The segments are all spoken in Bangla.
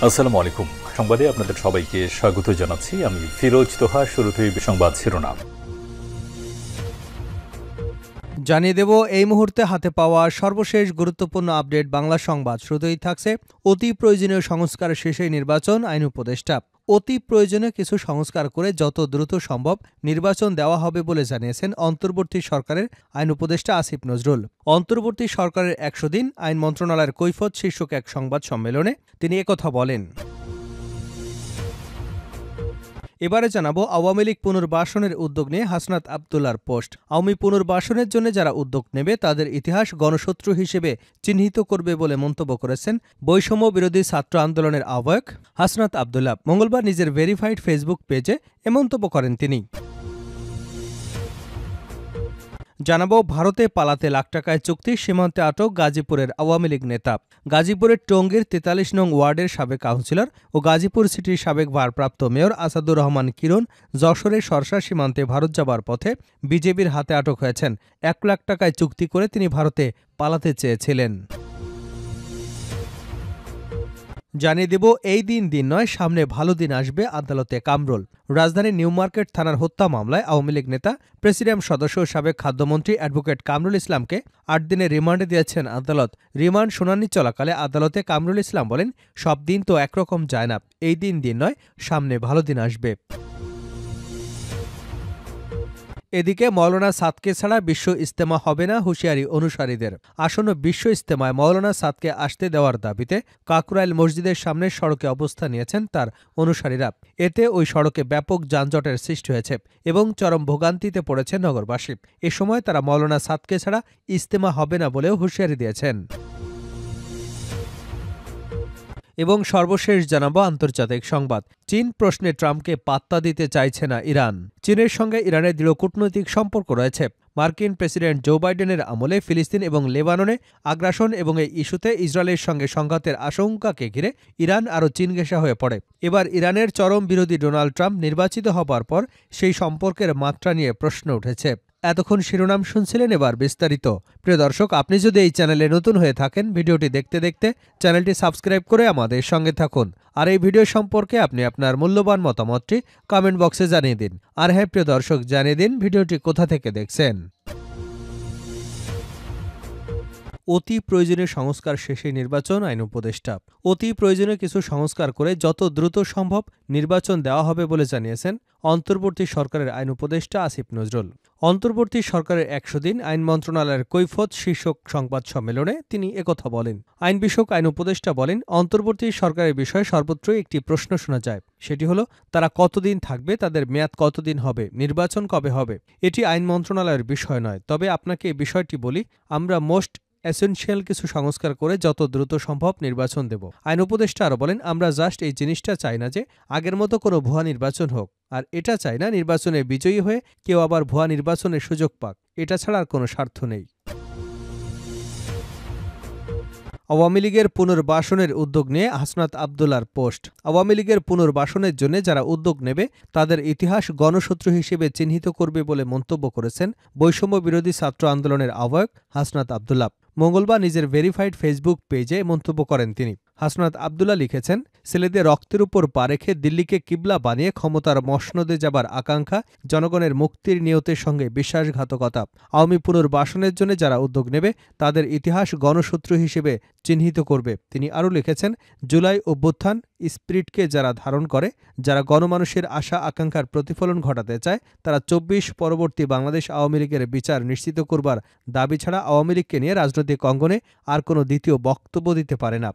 আসসালামু আলাইকুম। সংবাদে আপনাদের সবাইকে স্বাগত জানাচ্ছি। আমি ফিরোজ তোহা। শুরুতেই সংবাদ শিরোনাম জানিয়ে দেব এই মুহূর্তে হাতে পাওয়া সর্বশেষ গুরুত্বপূর্ণ আপডেট বাংলা সংবাদ। শুরুতেই থাকছে অতি প্রয়োজনীয় সংস্কার শেষে নির্বাচন, আইন উপদেষ্টা। অতি প্রয়োজনীয় কিছু সংস্কার করে যত দ্রুত সম্ভব নির্বাচন দেওয়া হবে বলে জানিয়েছেন অন্তর্বর্তী সরকারের আইন উপদেষ্টা আসিফ নজরুল। অন্তর্বর্তী সরকারের ১০০ দিন আইন মন্ত্রণালয়ের কৈফিয়ত শীর্ষক এক সংবাদ সম্মেলনে তিনি একথা বলেন। এবারে জানাবো আওয়ামী লীগ পুনর্বাসনের উদ্যোগ নিয়ে হাসনাত আবদুল্লার পোস্ট। আওয়ামী পুনর্বাসনের জন্য যারা উদ্যোগ নেবে তাদের ইতিহাস গণশত্রু হিসেবে চিহ্নিত করবে বলে মন্তব্য করেছেন বৈষম্য বিরোধী ছাত্র আন্দোলনের আহ্বায়ক হাসনাত আবদুল্লাহ। মঙ্গলবার নিজের ভেরিফাইড ফেসবুক পেজে এ মন্তব্য করেন তিনি। জানাবো ভারতে পালাতে লাখ টাকায় চুক্তি, সীমান্তে আটক গাজীপুরের আওয়ামী লীগ নেতা। গাজীপুরের টঙ্গীর ৪৩ নং ওয়ার্ডের সাবেক কাউন্সিলর ও গাজীপুর সিটির সাবেক ভারপ্রাপ্ত মেয়র আসাদুর রহমান কিরণ যশোরের সরসা সীমান্তে ভারত যাবার পথে বিজেপির হাতে আটক হয়েছেন। ১ লাখ টাকায় চুক্তি করে তিনি ভারতে পালাতে চেয়েছিলেন। জানিয়ে দেব এই দিন নয়, সামনে ভালো দিন আসবে, আদালতে কামরুল। রাজধানীর নিউ মার্কেট থানার হত্যা মামলায় আওয়ামী লীগ নেতা, প্রেসিডিয়াম সদস্য ও সাবেক খাদ্যমন্ত্রী অ্যাডভোকেট কামরুল ইসলামকে ৮ দিনের রিমান্ডে দিয়েছেন আদালত। রিমান্ড শুনানি চলাকালে আদালতে কামরুল ইসলাম বলেন, সব দিন তো একরকম যায় না, এই দিন নয়, সামনে ভালো দিন আসবে। এদিকে মৌলানা সাদকে ছাড়া বিশ্ব ইজতেমা হবে না, হুঁশিয়ারি অনুসারীদের। আসন্ন বিশ্ব ইজতেমায় মৌলানা সাদকে আসতে দেওয়ার দাবিতে কাকরাইল মসজিদের সামনের সড়কে অবস্থান নিয়েছেন তার অনুসারীরা। এতে ওই সড়কে ব্যাপক যানজটের সৃষ্টি হয়েছে এবং চরম ভোগান্তিতে পড়েছে নগরবাসী। এ সময় তারা মৌলানা সাদকে ছাড়া ইজতেমা হবে না বলেও হুঁশিয়ারি দিয়েছেন। এবং সর্বশেষ জানাবো আন্তর্জাতিক সংবাদ। চীন প্রশ্নে ট্রাম্পকে পাত্তা দিতে চাইছে না ইরান। চীনের সঙ্গে ইরানের দৃঢ় কূটনৈতিক সম্পর্ক রয়েছে। মার্কিন প্রেসিডেন্ট জো বাইডেনের আমলে ফিলিস্তিন এবং লেবাননে আগ্রাসন এবং এই ইস্যুতে ইসরায়েলের সঙ্গে সংঘাতের আশঙ্কাকে ঘিরে ইরান আরও চীনঘেঁষা হয়ে পড়ে। এবার ইরানের চরম বিরোধী ডোনাল্ড ট্রাম্প নির্বাচিত হবার পর সেই সম্পর্কের মাত্রা নিয়ে প্রশ্ন উঠেছে। এতক্ষণ শিরোনাম শুনছিলেন, এবার বিস্তারিত। প্রিয় দর্শক, আপনি যদি এই চ্যানেলে নতুন হয়ে থাকেন, ভিডিওটি দেখতে দেখতে চ্যানেলটি সাবস্ক্রাইব করে আমাদের সঙ্গে থাকুন। আর এই ভিডিও সম্পর্কে আপনি আপনার মূল্যবান মতামতটি কমেন্ট বক্সে জানিয়ে দিন। আর হ্যাঁ প্রিয় দর্শক, জানিয়ে দিন ভিডিওটি কোথা থেকে দেখছেন। অতি প্রয়োজনীয় সংস্কার শেষে নির্বাচন, আইন উপদেষ্টা। অতি প্রয়োজনীয় কিছু সংস্কার করে যত দ্রুত সম্ভব নির্বাচন দেওয়া হবে বলে জানিয়েছেন অন্তর্বর্তী সরকারের আইন উপদেষ্টা আসিফ নজরুল। অন্তর্বর্তী সরকারের ১০০ দিন আইন মন্ত্রণালয়ের কৈফিয়ত শীর্ষক সংবাদ সম্মেলনে তিনি একথা বলেন। আইন বিষয়ক আইন উপদেষ্টা বলেন, অন্তর্বর্তী সরকারের বিষয়ে সর্বত্রই একটি প্রশ্ন শোনা যায়। সেটি হলো, তারা কতদিন থাকবে, তাদের মেয়াদ কতদিন হবে, নির্বাচন কবে হবে। এটি আইন মন্ত্রণালয়ের বিষয় নয়। তবে আপনাকে এই বিষয়টি বলি, আমরা মোস্ট এসেনশিয়াল কিছু সংস্কার করে যত দ্রুত সম্ভব নির্বাচন দেব। আইন উপদেষ্টা আরও বলেন, আমরা জাস্ট এই জিনিসটা চাই না যে আগের মতো কোনো ভুয়া নির্বাচন হোক, আর এটা চাই না নির্বাচনে বিজয়ী হয়ে কেউ আবার ভুয়া নির্বাচনের সুযোগ পাক। এটা ছাড়া আর কোনো স্বার্থ নেই। আওয়ামী লীগের পুনর্বাসনের উদ্যোগ নিয়ে হাসনাত আবদুল্লার পোস্ট। আওয়ামী লীগের পুনর্বাসনের জন্য যারা উদ্যোগ নেবে তাদের ইতিহাস গণশত্রু হিসেবে চিহ্নিত করবে বলে মন্তব্য করেছেন বৈষম্য বিরোধী ছাত্র আন্দোলনের আহ্বায়ক হাসনাত আবদুল্লাহ। মঙ্গলবার নিজের ভেরিফাইড ফেসবুক পেজে মন্তব্য করেন তিনি। হাসনাত আবদুল্লাহ লিখেছেন, ছেলেদের রক্তের উপর পা রেখে দিল্লিকে কিবলা বানিয়ে ক্ষমতার মসনদে যাবার আকাঙ্ক্ষা জনগণের মুক্তির নিয়তের সঙ্গে বিশ্বাসঘাতকতা। আওয়ামী পুনর্বাসনের জন্য যারা উদ্যোগ নেবে তাদের ইতিহাস গণশত্রু হিসেবে চিহ্নিত করবে। তিনি আরও লিখেছেন, জুলাই অভ্যুত্থান স্পিরিটকে যারা ধারণ করে, যারা গণমানুষের আশা আকাঙ্ক্ষার প্রতিফলন ঘটাতে চায়, তারা ২৪ পরবর্তী বাংলাদেশ আওয়ামী লীগের বিচার নিশ্চিত করবার দাবি ছাড়া আওয়ামী লীগকে নিয়ে রাজনৈতিক অঙ্গনে আর কোনো দ্বিতীয় বক্তব্য দিতে পারে না।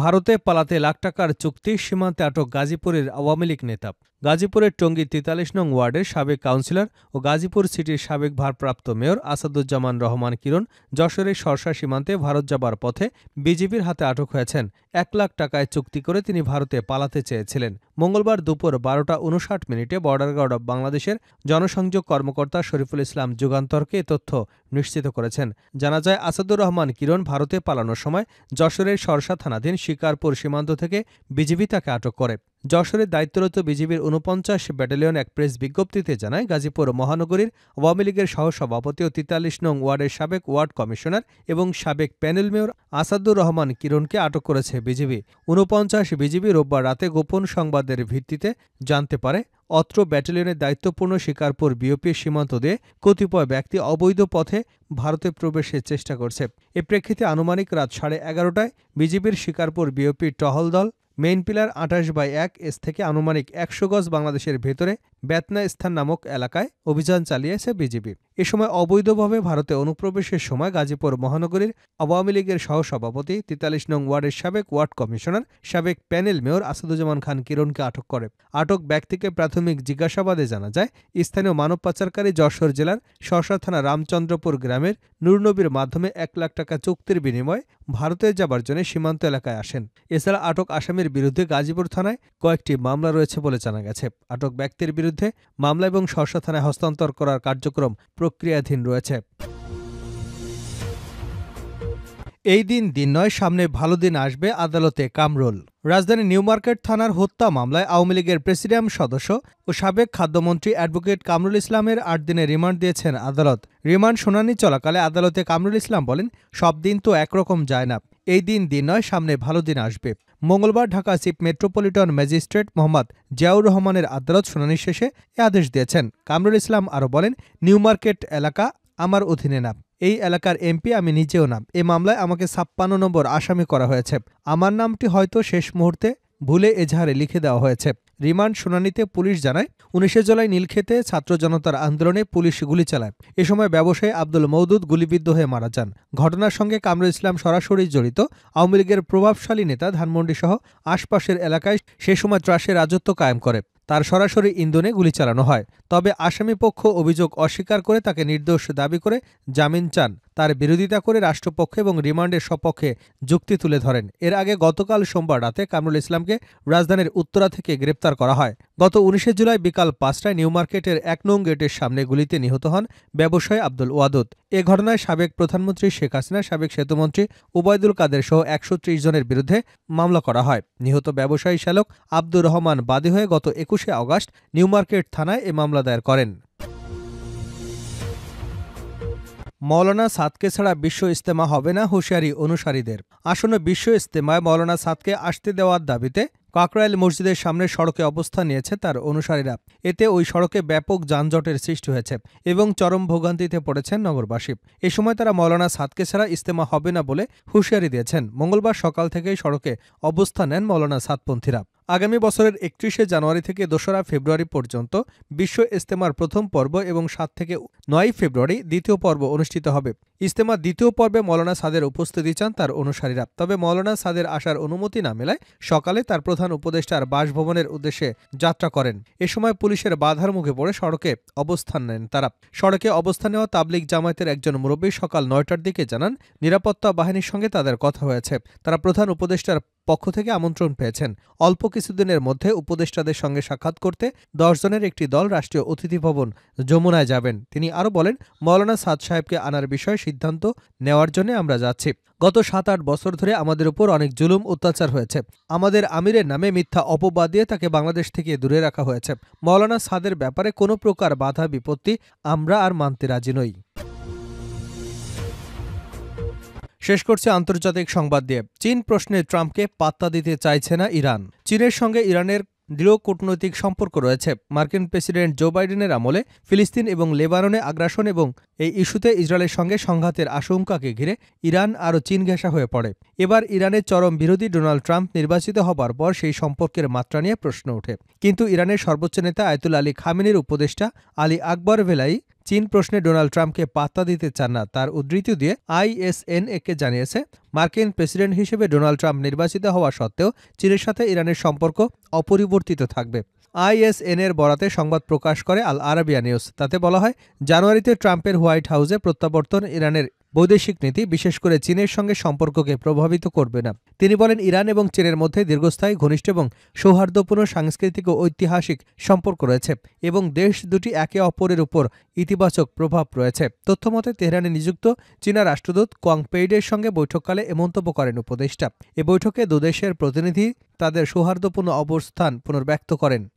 ভারতে পালাতে লাখ টাকার চুক্তি, সীমান্তে আটক গাজীপুরের আওয়ামী লীগ নেতা। গাজীপুরের টঙ্গী ৪৩ নং ওয়ার্ডের সাবেক কাউন্সিলর ও গাজীপুর সিটির সাবেক ভারপ্রাপ্ত মেয়র আসাদুজ্জামান রহমান কিরণ যশোরের সরসা সীমান্তে ভারত যাবার পথে বিজেপির হাতে আটক হয়েছেন। ১ লাখ টাকায় চুক্তি করে তিনি ভারতে পালাতে চেয়েছিলেন। মঙ্গলবার দুপুর ১২টা ৫৯ বর্ডার গার্ড অব বাংলাদেশের জনসংযোগ কর্মকর্তা শরীফুল ইসলাম যুগান্তরকে এ তথ্য নিশ্চিত করেছেন। জানা যায়, আসাদুর রহমান কিরণ ভারতে পালানোর সময় যশোরের সরসা থানাধীন শিকারপুর সীমান্ত থেকে বিজিবি তাকে আটক করে। যশোরের দায়িত্বরত বিজিবির ৪৯ ব্যাটালিয়ন এক প্রেস বিজ্ঞপ্তিতে জানায়, গাজীপুর মহানগরীর আওয়ামী লীগের সহসভাপতি ও ৪৩ নং ওয়ার্ডের সাবেক ওয়ার্ড কমিশনার এবং সাবেক প্যানেল মেয়র আসাদুর রহমান কিরণকে আটক করেছে বিজিবি। ৪৯ বিজিবি রোববার রাতে গোপন সংবাদের ভিত্তিতে জানতে পারে, অত্র ব্যাটালিয়নের দায়িত্বপূর্ণ শিকারপুর বিওপি সীমান্ত দিয়ে কতিপয় ব্যক্তি অবৈধ পথে ভারতে প্রবেশের চেষ্টা করছে। এ প্রেক্ষিতে আনুমানিক রাত 11:30টায় বিজিবির শিকারপুর বিওপির টহল দল মেইন পিলার ২৮/১ এস থেকে আনুমানিক ১০০ গজ বাংলাদেশের ভেতরে বেতনা স্থান নামক এলাকায় অভিযান চালিয়েছে বিজিবি। এ সময় অবৈধভাবে ভারতে অনুপ্রবেশের সময় গাজীপুর মহানগরীর আওয়ামী লীগের সহসভাপতি, ৪৩ নং ওয়ার্ডের সাবেক ওয়ার্ড কমিশনার, সাবেক প্যানেল মেয়র আসাদুজ্জামান খান কিরণকে আটক করে। আটক ব্যক্তিকে প্রাথমিক জিজ্ঞাসাবাদে জানা যায়, স্থানীয় মানব পাচারকারী যশোর জেলার শশা থানা রামচন্দ্রপুর গ্রামের নূরনবীর মাধ্যমে ১ লাখ টাকা চুক্তির বিনিময়ে ভারতে যাবার জন্য সীমান্ত এলাকায় আসেন। এছাড়া আটক আসামির বিরুদ্ধে গাজীপুর থানায় কয়েকটি মামলা রয়েছে বলে জানা গেছে। আটক ব্যক্তির বিরুদ্ধে মামলা এবং শশা থানায় হস্তান্তর করার কার্যক্রম প্রক্রিয়াধীন রয়েছে। এই দিন নয়, সামনে ভালো দিন আসবে, আদালতে কামরুল। রাজধানীর নিউমার্কেট থানার হত্যা মামলায় আওয়ামী লীগের প্রেসিডিয়াম সদস্য ও সাবেক খাদ্যমন্ত্রী অ্যাডভোকেট কামরুল ইসলামের ৮ দিনের রিমান্ড দিয়েছেন আদালত। রিমান্ড শুনানি চলাকালে আদালতে কামরুল ইসলাম বলেন, সব দিন তো একরকম যায় না, এই দিন নয়, সামনে ভালো দিন আসবে। মঙ্গলবার Dhaka chief metropolitan magistrate Mohammad Ziaur রহমানের আদালত শুনানি শেষে এ আদেশ দিয়েছেন। কামরুল ইসলাম আরও বলেন, নিউমার্কেট এলাকা আমার অধীনে না, এই এলাকার এমপি আমি নিজেও না। এ মামলায় আমাকে ৫৬ নম্বর আসামি করা হয়েছে। আমার নামটি হয়তো শেষ মুহূর্তে ভুলে এজাহারে লিখে দেওয়া হয়েছে। রিমান্ড শুনানিতে পুলিশ জানায়, ১৯ জুলাই নীলক্ষেতে ছাত্র জনতার আন্দোলনে পুলিশ গুলি চালায়। এ সময় ব্যবসায়ী আব্দুল মওদুদ গুলিবিদ্ধ হয়ে মারা যান। ঘটনার সঙ্গে কামরুল ইসলাম সরাসরি জড়িত। আওয়ামী লীগের প্রভাবশালী নেতা ধানমন্ডিসহ আশপাশের এলাকায় সে সময় ত্রাসের রাজত্ব কায়েম করে। তার সরাসরি ইন্ধনে গুলি চালানো হয়। তবে আসামিপক্ষ অভিযোগ অস্বীকার করে তাকে নির্দোষ দাবি করে জামিন চান। তার বিরোধিতা করে রাষ্ট্রপক্ষ এবং রিমান্ডের সপক্ষে যুক্তি তুলে ধরেন। এর আগে গতকাল সোমবার রাতে কামরুল ইসলামকে রাজধানীর উত্তরা থেকে গ্রেপ্তার করা হয়। গত ১৯ জুলাই বিকাল ৫টায় নিউমার্কেটের ১ নং গেটের সামনে গুলিতে নিহত হন ব্যবসায়ী আব্দুল ওয়াদুদ। এ ঘটনায় সাবেক প্রধানমন্ত্রী শেখ হাসিনা, সাবেক সেতুমন্ত্রী ওবায়দুল কাদের সহ ১৩০ জনের বিরুদ্ধে মামলা করা হয়। নিহত ব্যবসায়ী শ্যালক আব্দুর রহমান বাদী হয়ে গত ২১শে আগস্ট নিউমার্কেট থানায় এ মামলা দায়ের করেন। মওলানা সাদকে ছাড়া বিশ্ব ইজতেমা হবে না, হুঁশিয়ারি অনুসারীদের। আসন্ন বিশ্ব ইজতেমায় মওলানা সাদকে আসতে দেওয়ার দাবিতে কাকরাইল মসজিদের সামনে সড়কে অবস্থান নিয়েছে তার অনুসারীরা। এতে ওই সড়কে ব্যাপক যানজটের সৃষ্টি হয়েছে এবং চরম ভোগান্তিতে পড়েছেন নগরবাসী। এ সময় তারা মওলানা সাদকে ছাড়া ইজতেমা হবে না বলে হুঁশিয়ারি দিয়েছেন। মঙ্গলবার সকাল থেকেই সড়কে অবস্থান নেন মওলানা সাদপন্থীরা। আগামী বছরের ৩১শে জানুয়ারি থেকে ২রা ফেব্রুয়ারি পর্যন্ত বিশ্ব ইজতেমার প্রথম পর্ব এবং ৭ থেকে ৯ ফেব্রুয়ারি দ্বিতীয় পর্ব অনুষ্ঠিত হবে। ইজতেমার দ্বিতীয় পর্বে মওলানা সাদের উপস্থিতি চান তার অনুসারীরা। তবে মওলানা সাদের আসার অনুমতি না মেলায় সকালে তার প্রধান উপদেষ্টার বাসভবনের উদ্দেশ্যে যাত্রা করেন। এ সময় পুলিশের বাধার মুখে পড়ে সড়কে অবস্থান নেন তারা। সড়কে অবস্থান নেওয়া তাবলিগ জামায়াতের একজন মুরব্বী সকাল ৯টার দিকে জানান, নিরাপত্তা বাহিনীর সঙ্গে তাদের কথা হয়েছে। তারা প্রধান উপদেষ্টার পক্ষ থেকে আমন্ত্রণ পেয়েছেন। অল্প কিছুদিনের মধ্যে উপদেষ্টাদের সঙ্গে সাক্ষাৎ করতে ১০ জনের একটি দল রাষ্ট্রীয় অতিথি ভবন যমুনায় যাবেন। তিনি আরও বলেন, মওলানা সাদ সাহেবকে আনার বিষয়ে সিদ্ধান্ত নেওয়ার জন্য আমরা যাচ্ছি। গত ৭-৮ বছর ধরে আমাদের উপর অনেক জুলুম অত্যাচার হয়েছে। আমাদের আমিরের নামে মিথ্যা অপবাদ দিয়ে তাকে বাংলাদেশ থেকে দূরে রাখা হয়েছে। মওলানা সাদের ব্যাপারে কোনো প্রকার বাধা বিপত্তি আমরা আর মানতে রাজি নই। শেষ করছে আন্তর্জাতিক সংবাদ দিয়ে। চীন প্রশ্নে ট্রাম্পকে পাত্তা দিতে চাইছে না ইরান। চীনের সঙ্গে ইরানের দৃঢ় কূটনৈতিক সম্পর্ক রয়েছে। মার্কিন প্রেসিডেন্ট জো বাইডেনের আমলে ফিলিস্তিন এবং লেবাননে আগ্রাসন এবং এই ইস্যুতে ইসরায়েলের সঙ্গে সংঘাতের আশঙ্কাকে ঘিরে ইরান আরও চীন ঘেঁষা হয়ে পড়ে। এবার ইরানের চরম বিরোধী ডোনাল্ড ট্রাম্প নির্বাচিত হবার পর সেই সম্পর্কের মাত্রা নিয়ে প্রশ্ন ওঠে। কিন্তু ইরানের সর্বোচ্চ নেতা আয়াতুল্লাহ আলী খামেনির উপদেষ্টা আলী আকবর ভেলাই চীন প্রশ্নে ডোনাল্ড ট্রাম্পকে পাত্তা দিতে চান না। তার উদ্ধৃতি দিয়ে ISNA-কে জানিয়েছে, মার্কিন প্রেসিডেন্ট হিসেবে ডোনাল্ড ট্রাম্প নির্বাচিত হওয়া সত্ত্বেও চীনের সাথে ইরানের সম্পর্ক অপরিবর্তিত থাকবে। ISN-এর বরাতে সংবাদ প্রকাশ করে আল আরাবিয়া নিউজ। তাতে বলা হয়, জানুয়ারিতে ট্রাম্পের হোয়াইট হাউসে প্রত্যাবর্তন ইরানের বৈদেশিক নীতি বিশেষ করে চীনের সঙ্গে সম্পর্ককে প্রভাবিত করবে না। তিনি বলেন, ইরান এবং চীনের মধ্যে দীর্ঘস্থায়ী, ঘনিষ্ঠ এবং সৌহার্দ্যপূর্ণ সাংস্কৃতিক ও ঐতিহাসিক সম্পর্ক রয়েছে এবং দেশ দুটি একে অপরের উপর ইতিবাচক প্রভাব রয়েছে। তথ্যমতে তেহরানে নিযুক্ত চীনা রাষ্ট্রদূত কোয়াং পেইডের সঙ্গে বৈঠককালে এ মন্তব্য করেন উপদেষ্টা। এ বৈঠকে দুদেশের প্রতিনিধি তাদের সৌহার্দ্যপূর্ণ অবস্থান পুনর্ব্যক্ত করেন।